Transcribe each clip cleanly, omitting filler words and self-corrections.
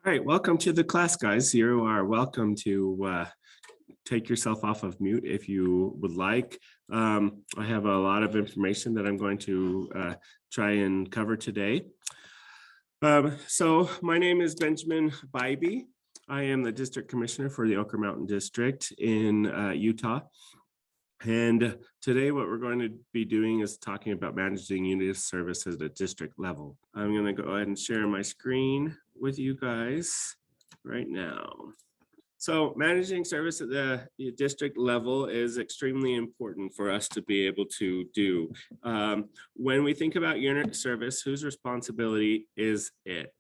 All right, welcome to the class, guys. You are welcome to take yourself off of mute if you would like. I have a lot of information that I'm going to try and cover today. So my name is Benjamin Bybee. I am the District Commissioner for the Oquirrh Mountain District in Utah. And today what we're going to be doing is talking about managing unit of service at a district level. I'm going to go ahead and share my screen with you guys right now. So managing service at the district level is extremely important for us to be able to do. When we think about unit service, whose responsibility is it?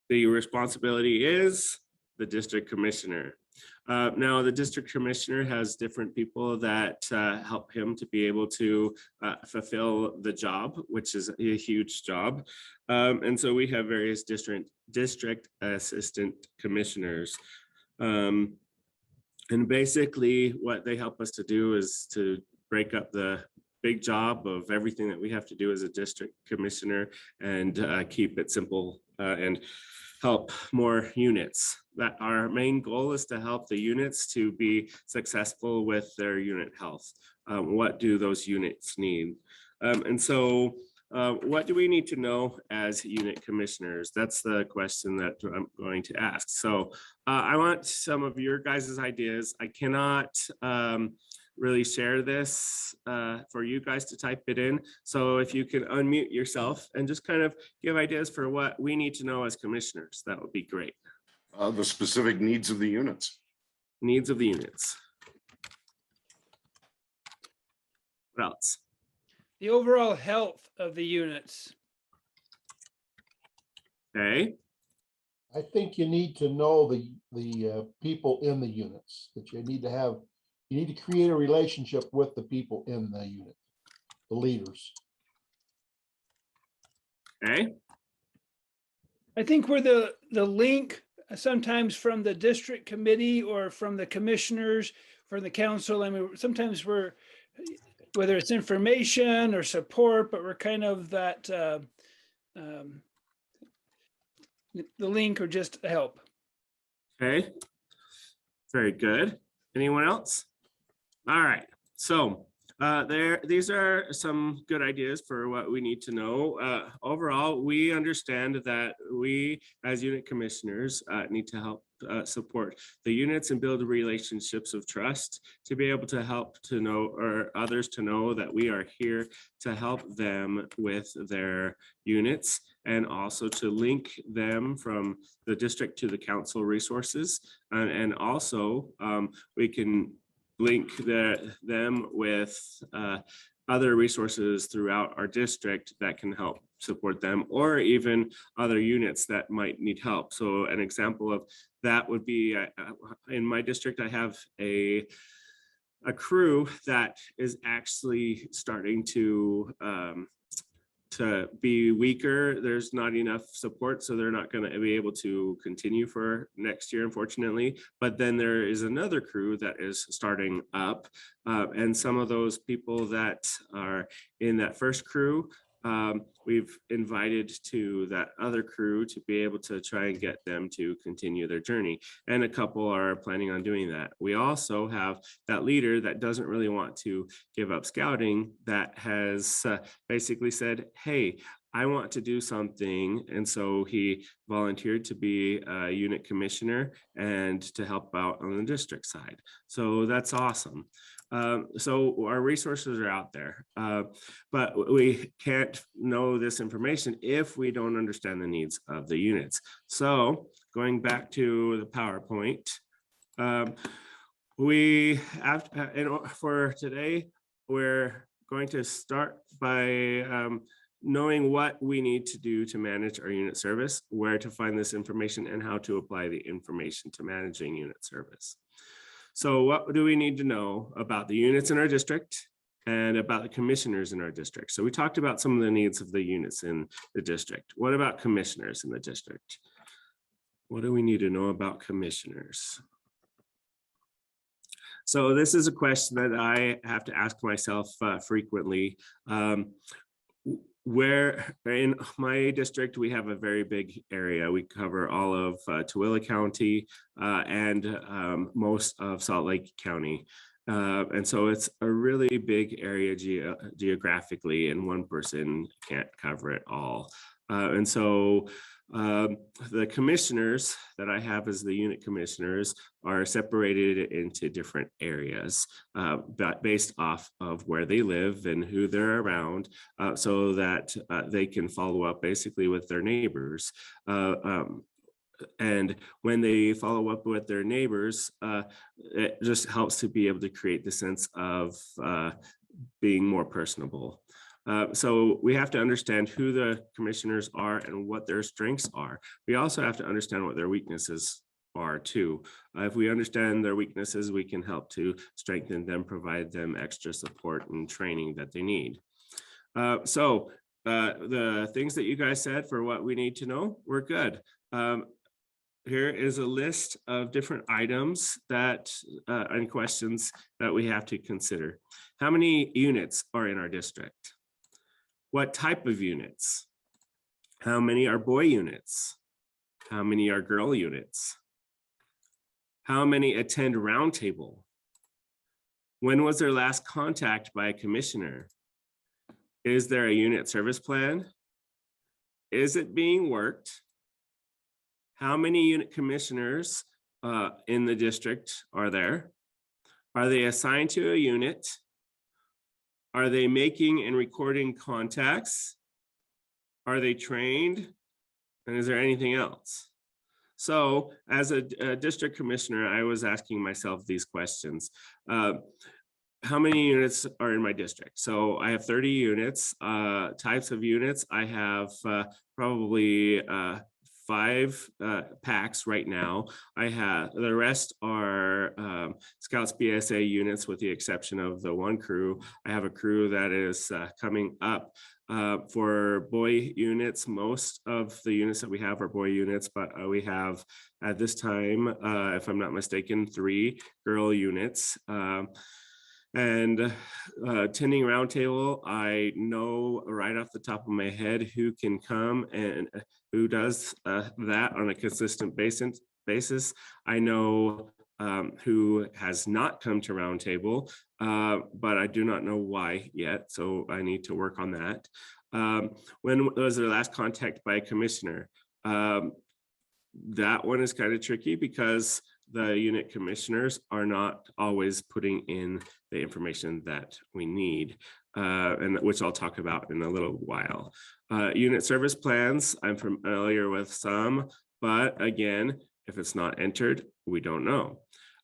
The responsibility is the district commissioner. Now, the district commissioner has different people that help him to be able to fulfill the job, which is a huge job. And so we have various district assistant commissioners. And basically what they help us to do is to break up the big job of everything that we have to do as a district commissioner and keep it simple and help more units. That our main goal is to help the units to be successful with their unit health. What do those units need? And so what do we need to know as unit commissioners? That's the question that I'm going to ask. So I want some of your guys' ideas. I cannot really share this for you guys to type it in. So if you can unmute yourself and just kind of give ideas for what we need to know as commissioners, that would be great. The specific needs of the units. Needs of the units. What else? The overall health of the units. Okay. I think you need to know the people in the units, that you need to create a relationship with the people in the unit, the leaders. Okay. I think we're the link sometimes from the district committee or from the commissioners, from the council. I mean, sometimes we're, whether it's information or support, but we're kind of that, the link or just help. Okay. Very good. Anyone else? All right. So these are some good ideas for what we need to know. Overall, we understand that we as unit commissioners need to help support the units and build relationships of trust to be able to help to know, or others to know, that we are here to help them with their units, and also to link them from the district to the council resources. And also we can link them with other resources throughout our district that can help support them, or even other units that might need help. So an example of that would be in my district, I have a crew that is actually starting to be weaker. There's not enough support, so they're not going to be able to continue for next year, unfortunately. But then there is another crew that is starting up, and some of those people that are in that first crew, we've invited to that other crew to be able to try and get them to continue their journey. And a couple are planning on doing that. We also have that leader that doesn't really want to give up scouting, that has basically said, hey, I want to do something. And so he volunteered to be a unit commissioner and to help out on the district side. So that's awesome. So our resources are out there, but we can't know this information if we don't understand the needs of the units. So going back to the PowerPoint, we have, for today, we're going to start by knowing what we need to do to manage our unit service, where to find this information, and how to apply the information to managing unit service. So what do we need to know about the units in our district and about the commissioners in our district? So we talked about some of the needs of the units in the district. What about commissioners in the district? What do we need to know about commissioners? So this is a question that I have to ask myself frequently. where in my district, we have a very big area. We cover all of Tooele County and most of Salt Lake County. And so it's a really big area geographically, and one person can't cover it all. And so the commissioners that I have as the unit commissioners are separated into different areas based off of where they live and who they're around, so that they can follow up basically with their neighbors. And when they follow up with their neighbors, it just helps to be able to create the sense of being more personable. So we have to understand who the commissioners are and what their strengths are. We also have to understand what their weaknesses are too. If we understand their weaknesses, we can help to strengthen them, provide them extra support and training that they need. So the things that you guys said for what we need to know, we're good. Here is a list of different items that and questions that we have to consider. How many units are in our district? What type of units? How many are boy units? How many are girl units? How many attend Roundtable? When was their last contact by a commissioner? Is there a unit service plan? Is it being worked? How many unit commissioners in the district are there? Are they assigned to a unit? Are they making and recording contacts? Are they trained? And is there anything else? So as a district commissioner, I was asking myself these questions. How many units are in my district? So I have 30 units, types of units. I have probably 5 packs right now. I have the rest are Scouts BSA units, with the exception of the one crew. I have a crew that is coming up for boy units. Most of the units that we have are boy units, but we have at this time, if I'm not mistaken, 3 girl units. And attending Roundtable, I know right off the top of my head who can come and who does that on a consistent basis. I know who has not come to Roundtable, but I do not know why yet, so I need to work on that. When was their last contact by a commissioner? That one is kind of tricky because the unit commissioners are not always putting in the information that we need, and which I'll talk about in a little while. Unit service plans, I'm familiar with some, but again, if it's not entered, we don't know.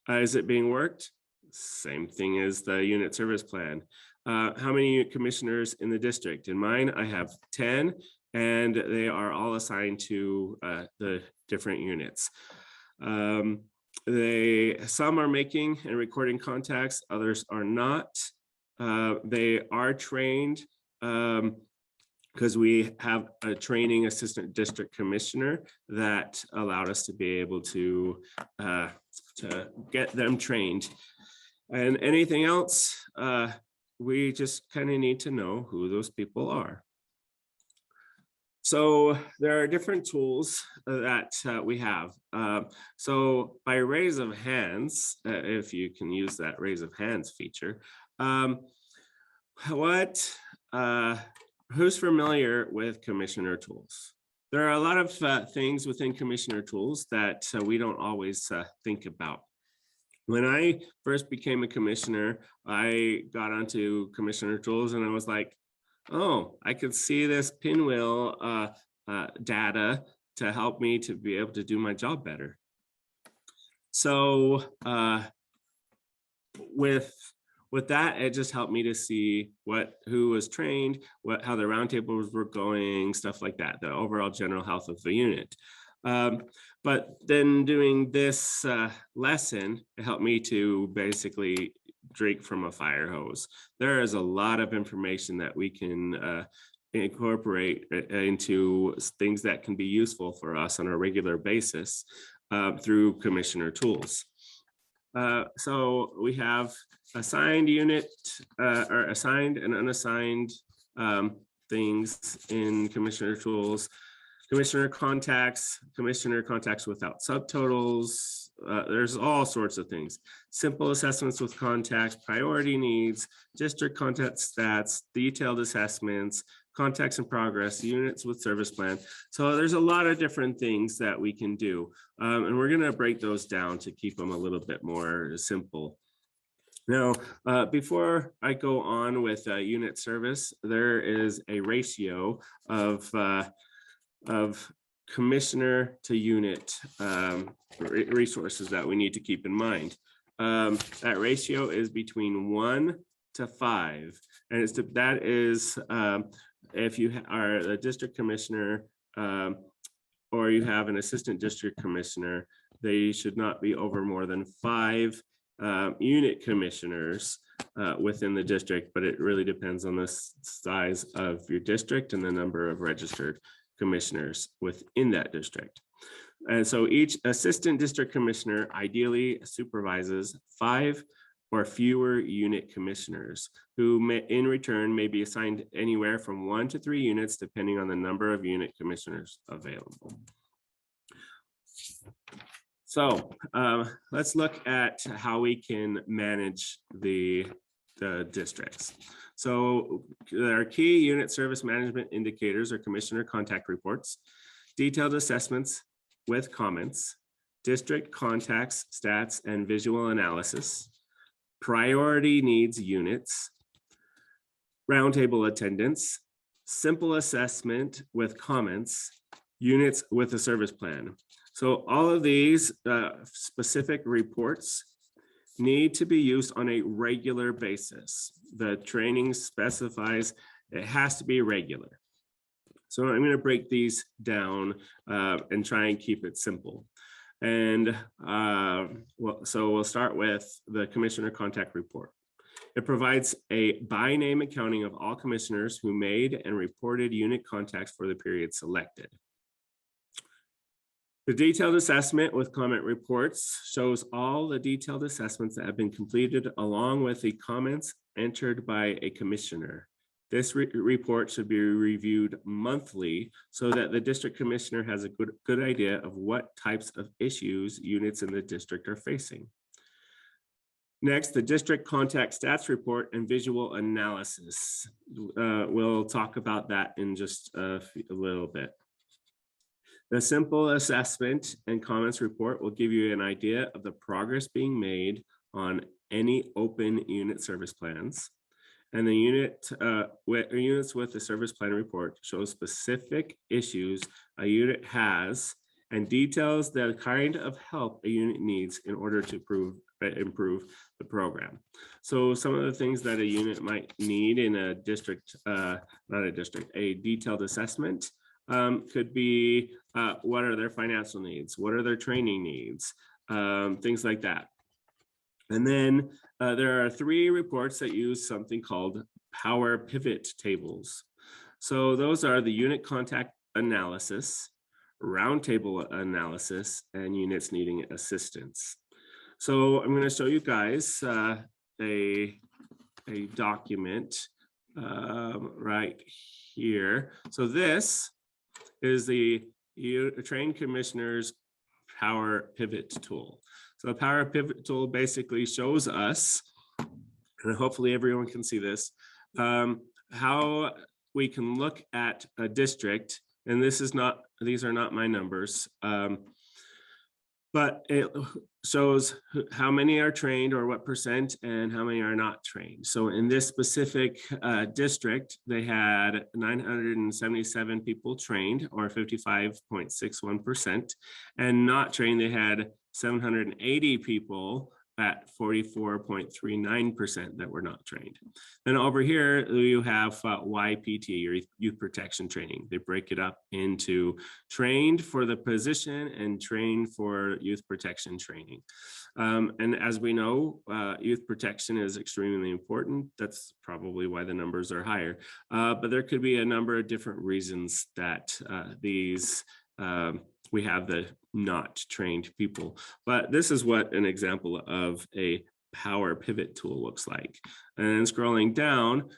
Is it being worked? Same thing as the unit service plan. How many unit commissioners in the district? In mine, I have 10, and they are all assigned to the different units. Some are making and recording contacts, others are not. They are trained because we have a training assistant district commissioner that allowed us to be able to get them trained. And anything else, we just kind of need to know who those people are. So there are different tools that we have. So by raise of hands, if you can use that raise of hands feature, who's familiar with commissioner tools? There are a lot of things within commissioner tools that we don't always think about. When I first became a commissioner, I got onto commissioner tools and I was like, oh, I could see this pinwheel data to help me to be able to do my job better. So with that, it just helped me to see who was trained, how the roundtables were going, stuff like that, the overall general health of the unit. But then doing this lesson, it helped me to basically drink from a fire hose. There is a lot of information that we can incorporate into things that can be useful for us on a regular basis through commissioner tools. So we have assigned unit or assigned and unassigned things in commissioner tools. Commissioner contacts without subtotals. There's all sorts of things. Simple assessments with contacts, priority needs, district contact stats, detailed assessments, contacts in progress, units with service plan. So there's a lot of different things that we can do. And we're gonna break those down to keep them a little bit more simple. Now, before I go on with unit service, there is a ratio of commissioner to unit resources that we need to keep in mind. That ratio is between 1 to 5, and if you are a district commissioner or you have an assistant district commissioner, they should not be over more than 5 unit commissioners within the district, but it really depends on the size of your district and the number of registered commissioners within that district. And so each assistant district commissioner ideally supervises 5 or fewer unit commissioners who in return may be assigned anywhere from 1 to 3 units depending on the number of unit commissioners available. So let's look at how we can manage the districts. So our key unit service management indicators are commissioner contact reports, detailed assessments with comments, district contacts, stats, and visual analysis, priority needs units, roundtable attendance, simple assessment with comments, units with a service plan. So all of these specific reports need to be used on a regular basis. The training specifies it has to be regular. So I'm going to break these down and try and keep it simple. And so we'll start with the commissioner contact report. It provides a by name accounting of all commissioners who made and reported unit contacts for the period selected. The detailed assessment with comment reports shows all the detailed assessments that have been completed along with the comments entered by a commissioner. This report should be reviewed monthly so that the district commissioner has a good idea of what types of issues units in the district are facing. Next, the district contact stats report and visual analysis. We'll talk about that in just a little bit. The simple assessment and comments report will give you an idea of the progress being made on any open unit service plans. And the units with the service plan report shows specific issues a unit has and details the kind of help a unit needs in order to improve the program. So some of the things that a unit might need in a district, a detailed assessment could be what are their financial needs? What are their training needs? Things like that. And then there are 3 reports that use something called power pivot tables. So those are the unit contact analysis, roundtable analysis, and units needing assistance. So I'm going to show you guys a document right here. So this is the trained commissioner's power pivot tool. So the power pivot tool basically shows us, and hopefully everyone can see this, how we can look at a district, and these are not my numbers, but it shows how many are trained or what percent and how many are not trained. So in this specific district, they had 977 people trained or 55.61%, and not trained, they had 780 people at 44.39% that were not trained. And over here, you have YPT, or youth protection training. They break it up into trained for the position and trained for youth protection training. And as we know, youth protection is extremely important. That's probably why the numbers are higher. But there could be a number of different reasons that we have the not trained people. But this is what an example of a power pivot tool looks like. And then scrolling down,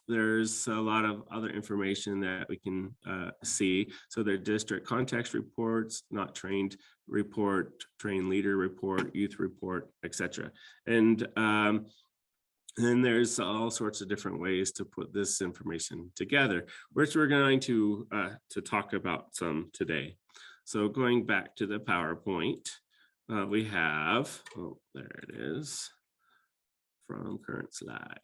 there's a lot of other information that we can see. So their district context reports, not trained report, trained leader report, youth report, etc. And then there's all sorts of different ways to put this information together, which we're going to talk about some today. So going back to the PowerPoint, we have, oh, there it is, from current slide.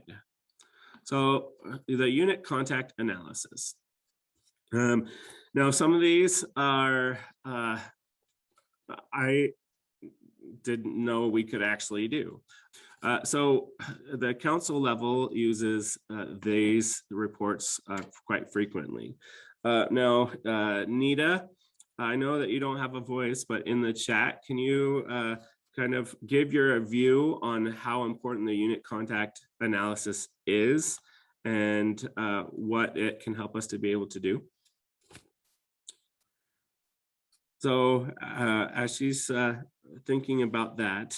So the unit contact analysis. Now, some of these are, I didn't know we could actually do. So the council level uses these reports quite frequently. Now, Nita, I know that you don't have a voice, but in the chat, can you kind of give your view on how important the unit contact analysis is and what it can help us to be able to do? So as she's thinking about that,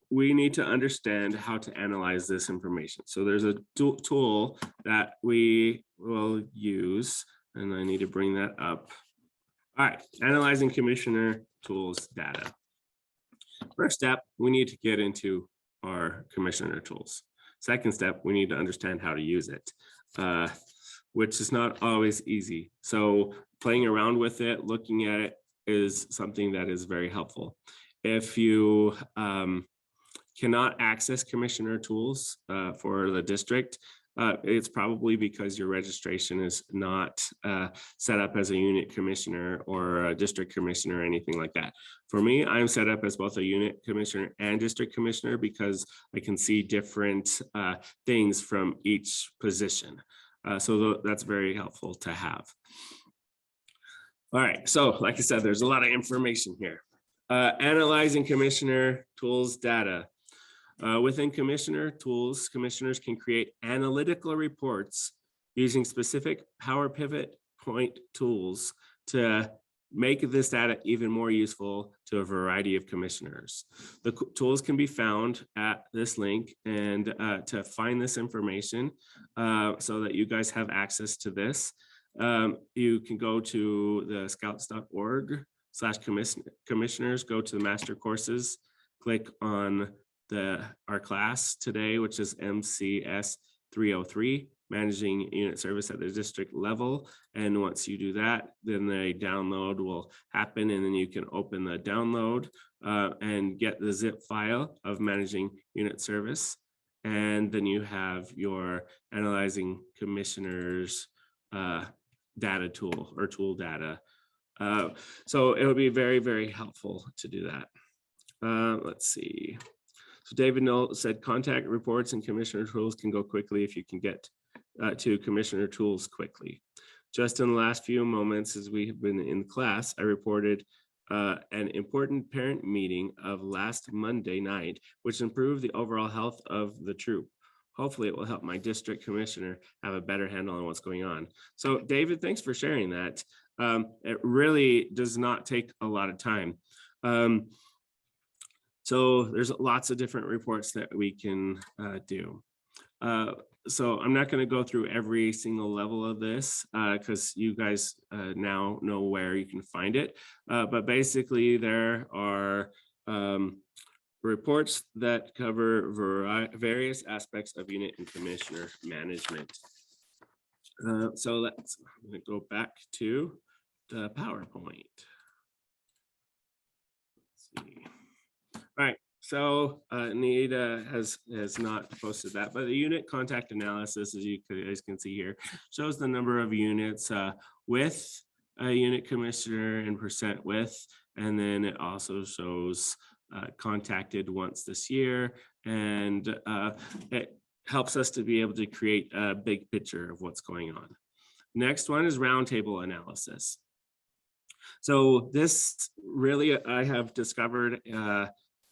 we need to understand how to analyze this information. So there's a tool that we will use, and I need to bring that up. All right, analyzing commissioner tools data. First step, we need to get into our commissioner tools. Second step, we need to understand how to use it, which is not always easy. So playing around with it, looking at it is something that is very helpful. If you cannot access commissioner tools for the district, it's probably because your registration is not set up as a unit commissioner or a district commissioner or anything like that. For me, I'm set up as both a unit commissioner and district commissioner because I can see different things from each position. So that's very helpful to have. All right, so like I said, there's a lot of information here. Analyzing commissioner tools data. Within commissioner tools, commissioners can create analytical reports using specific Power Pivot point tools to make this data even more useful to a variety of commissioners. The tools can be found at this link, and to find this information so that you guys have access to this, you can go to the scouts.org/commissioners, go to the master courses, click on our class today, which is MCS 303, managing unit service at the district level. And once you do that, then the download will happen, and then you can open the download and get the zip file of managing unit service. And then you have your analyzing commissioners data tool or tool data. So it would be very, very helpful to do that. Let's see. So David Knoll said contact reports and commissioner tools can go quickly if you can get to commissioner tools quickly. Just in the last few moments as we have been in class, I reported an important parent meeting of last Monday night, which improved the overall health of the troop. Hopefully it will help my district commissioner have a better handle on what's going on. So David, thanks for sharing that. It really does not take a lot of time. So there's lots of different reports that we can do. So I'm not going to go through every single level of this because you guys now know where you can find it. But basically there are reports that cover various aspects of unit and commissioner management. So I'm going to go back to the PowerPoint. Let's see. All right, so Nita has not posted that, but the unit contact analysis, as you guys can see here, shows the number of units with a unit commissioner and percent with, and then it also shows contacted once this year, and it helps us to be able to create a big picture of what's going on. Next one is roundtable analysis. So this really, I have discovered,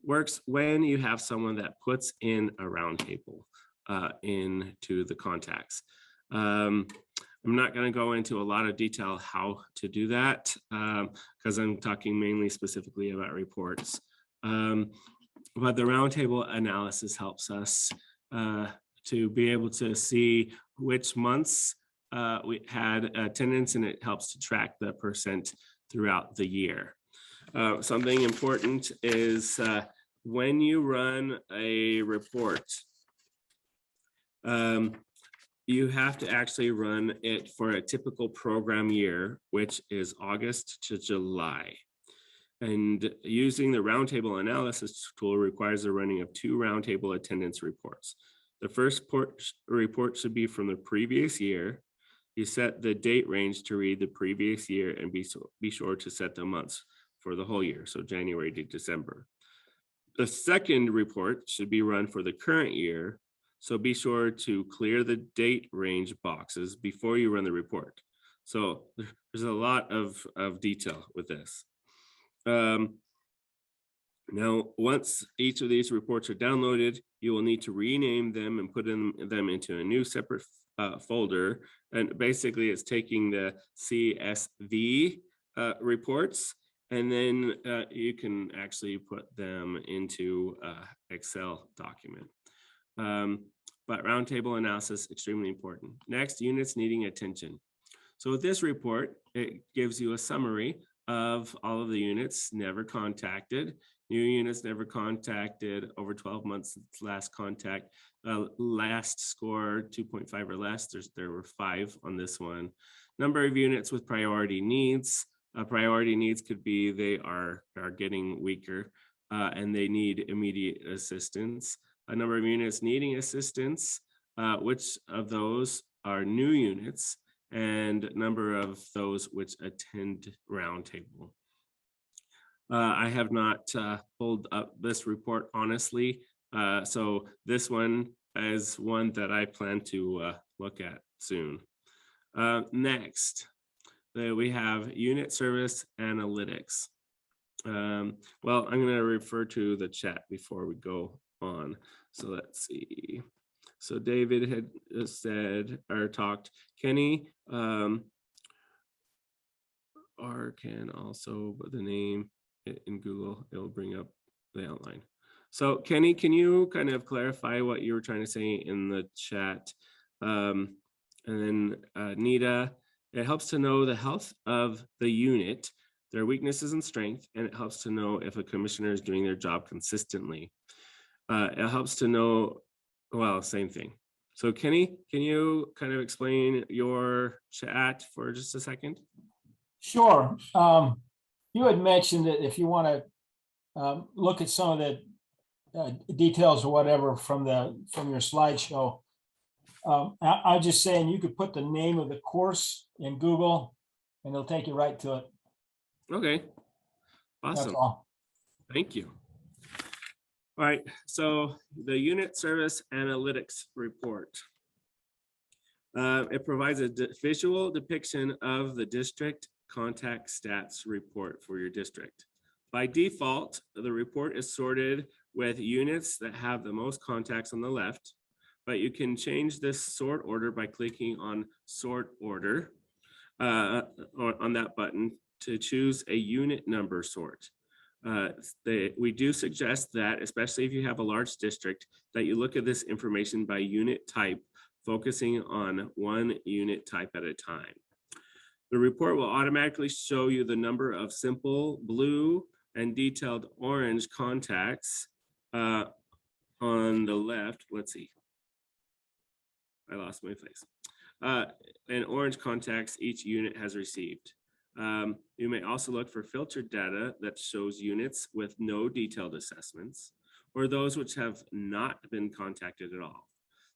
works when you have someone that puts in a roundtable into the contacts. I'm not going to go into a lot of detail how to do that because I'm talking mainly specifically about reports. But the roundtable analysis helps us to be able to see which months we had attendance, and it helps to track the percent throughout the year. Something important is when you run a report, you have to actually run it for a typical program year, which is August to July. And using the Roundtable Analysis tool requires the running of 2 Roundtable attendance reports. The first report should be from the previous year. You set the date range to read the previous year, and be sure to set the months for the whole year, so January to December. The second report should be run for the current year, so be sure to clear the date range boxes before you run the report. So there's a lot of detail with this. Now, once each of these reports are downloaded, you will need to rename them and put them into a new separate folder. And basically, it's taking the CSV reports, and then you can actually put them into Excel document. But Roundtable Analysis, extremely important. Next, units needing attention. So with this report, it gives you a summary of all of the units never contacted, new units never contacted, over 12 months since last contact, last score 2.5 or less. There were 5 on this one. Number of units with priority needs. Priority needs could be they are getting weaker and they need immediate assistance. A number of units needing assistance, which of those are new units, and number of those which attend Roundtable. I have not pulled up this report honestly, so this one is one that I plan to look at soon. Next, we have unit service analytics. Well, I'm going to refer to the chat before we go on. So let's see. So David had said or talked, Kenny, or can also put the name in Google, it'll bring up the outline. So Kenny, can you kind of clarify what you were trying to say in the chat? And then Nita, it helps to know the health of the unit, their weaknesses and strength, and it helps to know if a commissioner is doing their job consistently. It helps to know, well, same thing. So Kenny, can you kind of explain your chat for just a second? Sure. You had mentioned that if you want to look at some of the details or whatever from your slideshow, I'm just saying you could put the name of the course in Google and it'll take you right to it. Okay, awesome. That's all. Thank you. All right, so the unit service analytics report. It provides a visual depiction of the district contact stats report for your district. By default, the report is sorted with units that have the most contacts on the left, but you can change this sort order by clicking on sort order or on that button to choose a unit number sort. We do suggest that, especially if you have a large district, that you look at this information by unit type, focusing on one unit type at a time. The report will automatically show you the number of simple blue and detailed orange contacts on the left. Let's see. I lost my place. And orange contacts each unit has received. You may also look for filtered data that shows units with no detailed assessments or those which have not been contacted at all.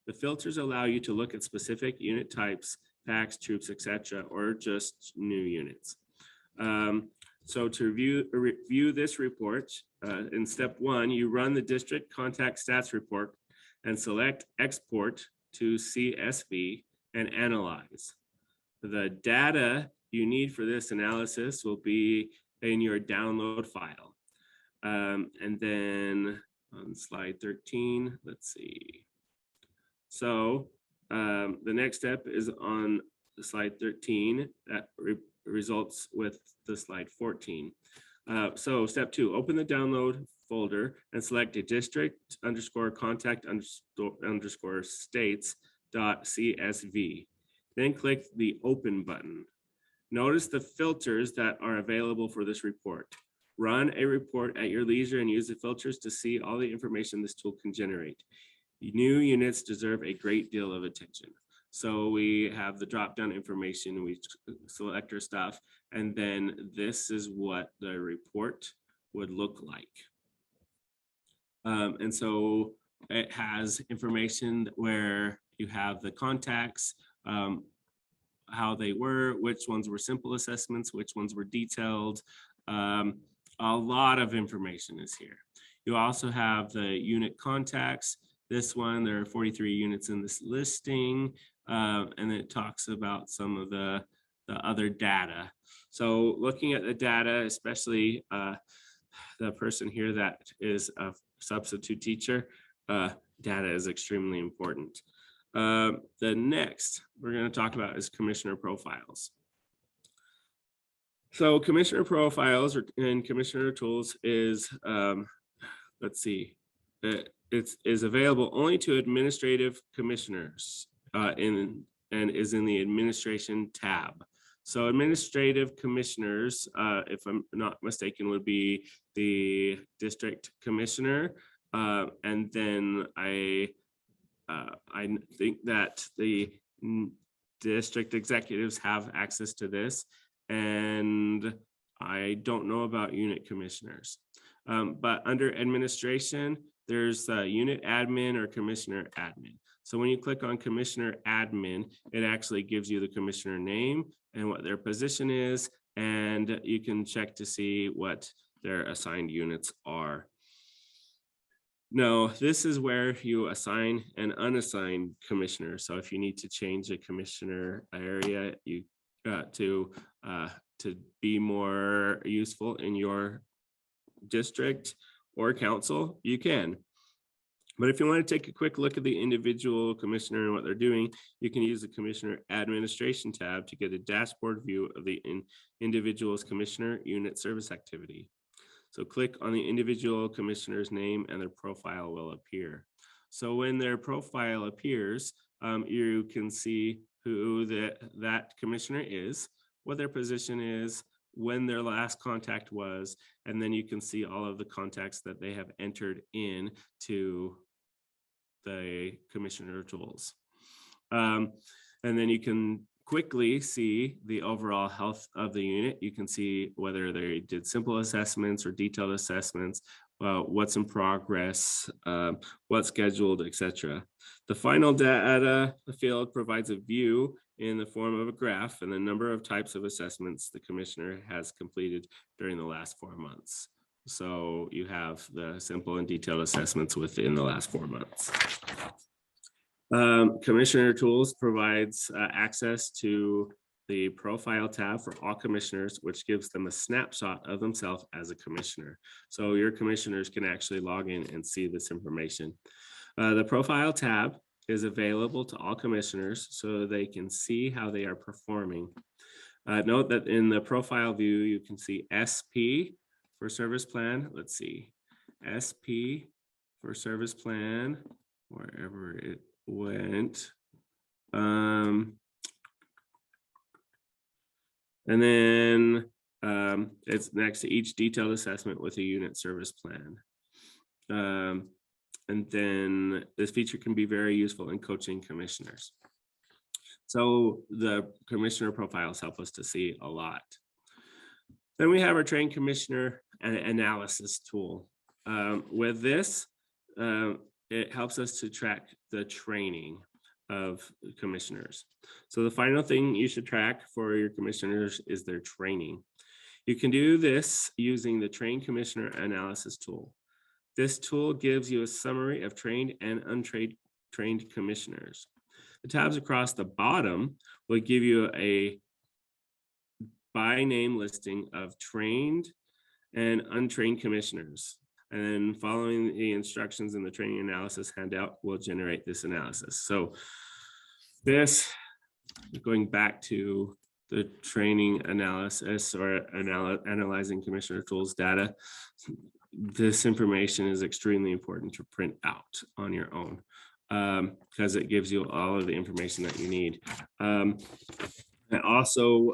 The filters allow you to look at specific unit types, packs, troops, etc., or just new units. So to review this report, in step 1, you run the district contact stats report and select export to CSV and analyze. The data you need for this analysis will be in your download file. And then on slide 13, let's see. So the next step is on the slide 13 that results with the slide 14. So step 2, open the download folder and select a district _contact _ states.csv. Then click the open button. Notice the filters that are available for this report. Run a report at your leisure and use the filters to see all the information this tool can generate. New units deserve a great deal of attention. So we have the drop-down information, we select our stuff, and then this is what the report would look like. And so it has information where you have the contacts, how they were, which ones were simple assessments, which ones were detailed. A lot of information is here. You also have the unit contacts. This one, there are 43 units in this listing, and it talks about some of the other data. So looking at the data, especially the person here that is a substitute teacher, data is extremely important. The next we're going to talk about is commissioner profiles. So commissioner profiles and commissioner tools is, let's see, it is available only to administrative commissioners and is in the administration tab. So administrative commissioners, if I'm not mistaken, would be the district commissioner. And then I think that the district executives have access to this, and I don't know about unit commissioners. But under administration, there's unit admin or commissioner admin. So when you click on commissioner admin, it actually gives you the commissioner name and what their position is, and you can check to see what their assigned units are. No, this is where you assign an unassigned commissioner. So if you need to change a commissioner area, you got to be more useful in your district or council, you can. But if you want to take a quick look at the individual commissioner and what they're doing, you can use the commissioner administration tab to get a dashboard view of the individual's commissioner unit service activity. So click on the individual commissioner's name and their profile will appear. So when their profile appears, you can see who that commissioner is, what their position is, when their last contact was, and then you can see all of the contacts that they have entered in to the commissioner tools. And then you can quickly see the overall health of the unit. You can see whether they did simple assessments or detailed assessments, what's in progress, what's scheduled, etc. The final data field provides a view in the form of a graph and the number of types of assessments the commissioner has completed during the last 4 months. So you have the simple and detailed assessments within the last 4 months. Commissioner Tools provides access to the profile tab for all commissioners, which gives them a snapshot of themselves as a commissioner. So your commissioners can actually log in and see this information. The profile tab is available to all commissioners so they can see how they are performing. Note that in the profile view, you can see SP for service plan. Let's see, SP for service plan, wherever it went. And then it's next to each detailed assessment with a unit service plan. And then this feature can be very useful in coaching commissioners. So the commissioner profiles help us to see a lot. Then we have our trained commissioner analysis tool. With this, it helps us to track the training of commissioners. So the final thing you should track for your commissioners is their training. You can do this using the trained commissioner analysis tool. This tool gives you a summary of trained and untrained commissioners. The tabs across the bottom will give you a by name listing of trained and untrained commissioners. And then following the instructions in the training analysis handout will generate this analysis. So this, going back to the training analysis or analyzing commissioner tools data, this information is extremely important to print out on your own, because it gives you all of the information that you need. I also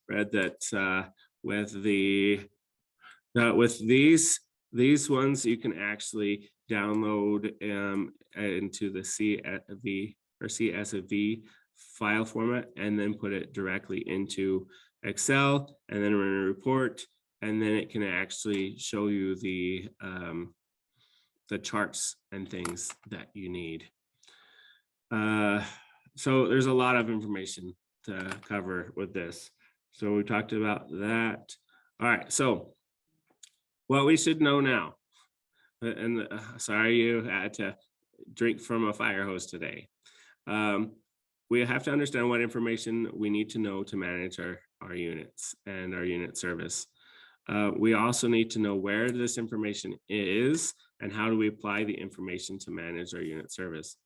read that with these ones, you can actually download into the CSV or CSV file format and then put it directly into Excel and then run a report, and then it can actually show you the charts and things that you need. So there's a lot of information to cover with this. So we talked about that. All right, so what we should know now, and sorry you had to drink from a fire hose today. We have to understand what information we need to know to manage our units and our unit service. We also need to know where this information is and how do we apply the information to manage our unit service.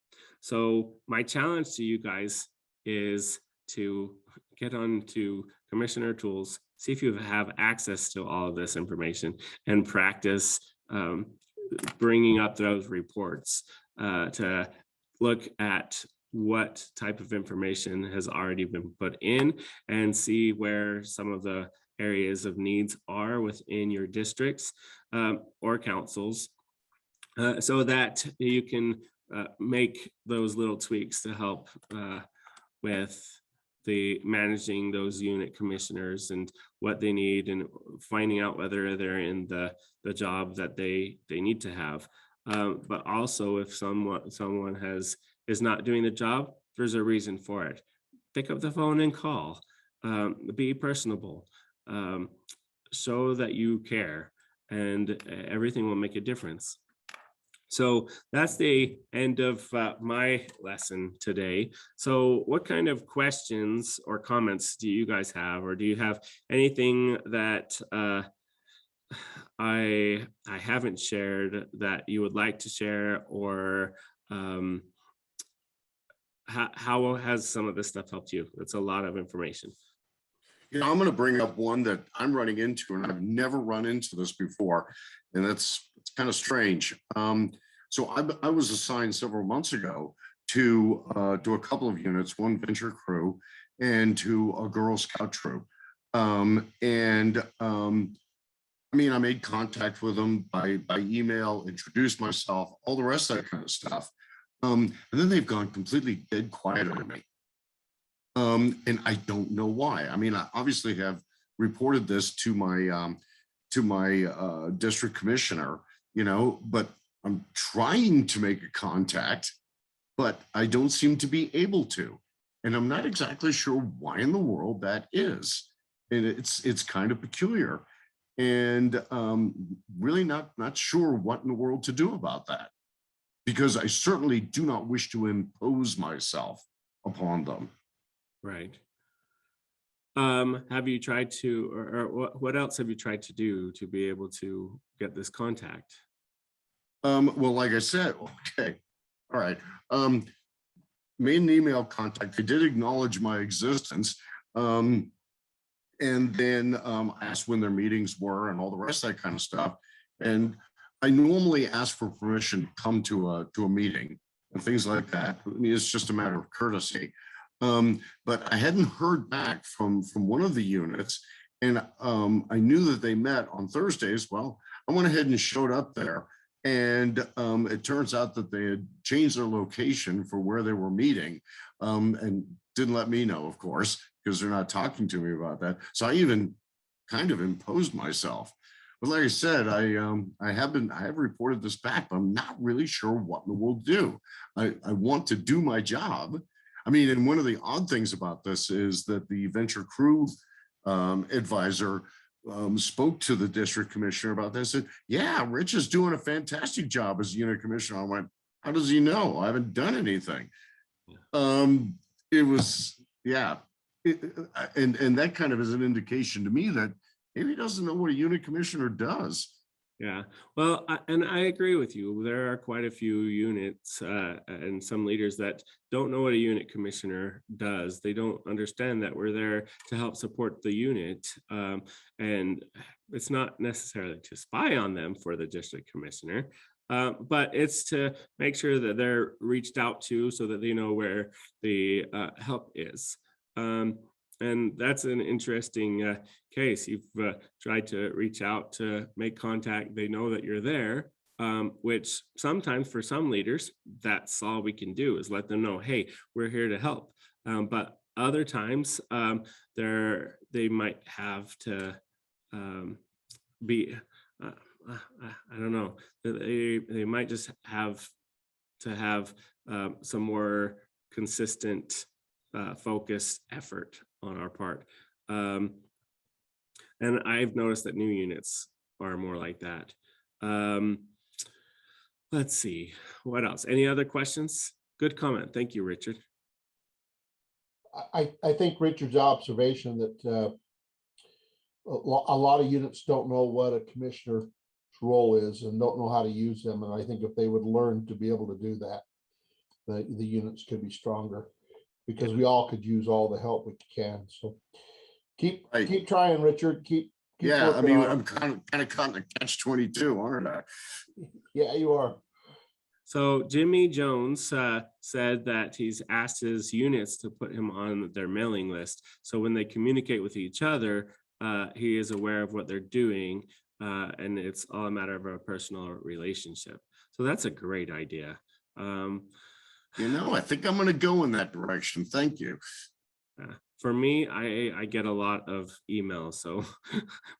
So my challenge to you guys is to get onto Commissioner Tools, see if you have access to all of this information, and practice bringing up those reports to look at what type of information has already been put in and see where some of the areas of needs are within your districts or councils, so that you can make those little tweaks to help with the managing those unit commissioners and what they need, and finding out whether they're in the job that they need to have. But also, if someone is not doing the job, there's a reason for it. Pick up the phone and call. Be personable. Show that you care, and everything will make a difference. So that's the end of my lesson today. So what kind of questions or comments do you guys have, or do you have anything that I haven't shared that you would like to share, or how has some of this stuff helped you? It's a lot of information. You know, I'm going to bring up one that I'm running into, and I've never run into this before, and it's kind of strange. So I was assigned several months ago to do a couple of units, one venture crew and to a Girl Scout troop. I mean, I made contact with them by email, introduced myself, all the rest of that kind of stuff. And then they've gone completely dead quiet on me. And I don't know why. I mean, I obviously have reported this to my district commissioner, you know, but I'm trying to make a contact, but I don't seem to be able to. And I'm not exactly sure why in the world that is. And it's kind of peculiar, and really not sure what in the world to do about that, because I certainly do not wish to impose myself upon them. Right. Have you tried to, or what else have you tried to do to be able to get this contact? Well, like I said, okay, all right. Made an email contact. They did acknowledge my existence. And then asked when their meetings were and all the rest of that kind of stuff. And I normally ask for permission to come to a meeting and things like that. I mean, it's just a matter of courtesy. But I hadn't heard back from one of the units, and I knew that they met on Thursdays. Well, I went ahead and showed up there, and it turns out that they had changed their location for where they were meeting, and didn't let me know, of course, because they're not talking to me about that. So I even kind of imposed myself. But like I said, I have reported this back, but I'm not really sure what in the world to do. I want to do my job. I mean, and one of the odd things about this is that the venture crew advisor spoke to the district commissioner about this. And yeah, Rich is doing a fantastic job as unit commissioner. I went, how does he know? I haven't done anything. It was, yeah. And that kind of is an indication to me that maybe he doesn't know what a unit commissioner does. Yeah, well, and I agree with you. There are quite a few units and some leaders that don't know what a unit commissioner does. They don't understand that we're there to help support the unit. And it's not necessarily to spy on them for the district commissioner, but it's to make sure that they're reached out to so that they know where the help is. And that's an interesting case. You've tried to reach out to make contact. They know that you're there, which sometimes for some leaders, that's all we can do is let them know, hey, we're here to help. But other times, they might have to be, I don't know, they might just have to have some more consistent focused effort on our part. And I've noticed that new units are more like that. Let's see, what else? Any other questions? Good comment. Thank you, Richard. I think Richard's observation that a lot of units don't know what a commissioner's role is and don't know how to use them. And I think if they would learn to be able to do that, the units could be stronger, because we all could use all the help we can. So keep trying, Richard. Keep Yeah, I working mean, on it. I'm kind of caught in a catch-22, aren't I? Yeah, you are. So Jimmy Jones said that he's asked his units to put him on their mailing list. So when they communicate with each other, he is aware of what they're doing, and it's all a matter of a personal relationship. So that's a great idea. I think I'm going to go in that direction. Thank you. For me, I get a lot of emails, so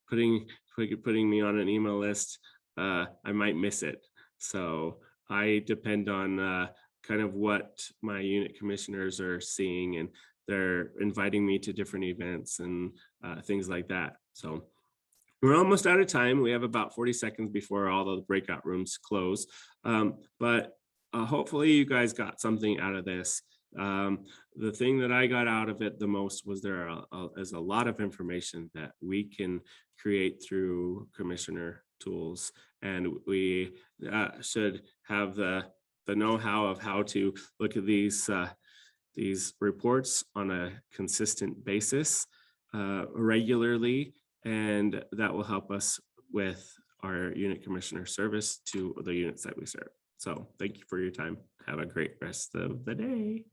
putting me on an email list, I might miss it. So I depend on kind of what my unit commissioners are seeing, and they're inviting me to different events and things like that. So we're almost out of time. We have about 40 seconds before all the breakout rooms close. But hopefully you guys got something out of this. The thing that I got out of it the most was there is a lot of information that we can create through commissioner tools, and we should have the know-how of how to look at these reports on a consistent basis regularly, and that will help us with our unit commissioner service to the units that we serve. So thank you for your time. Have a great rest of the day.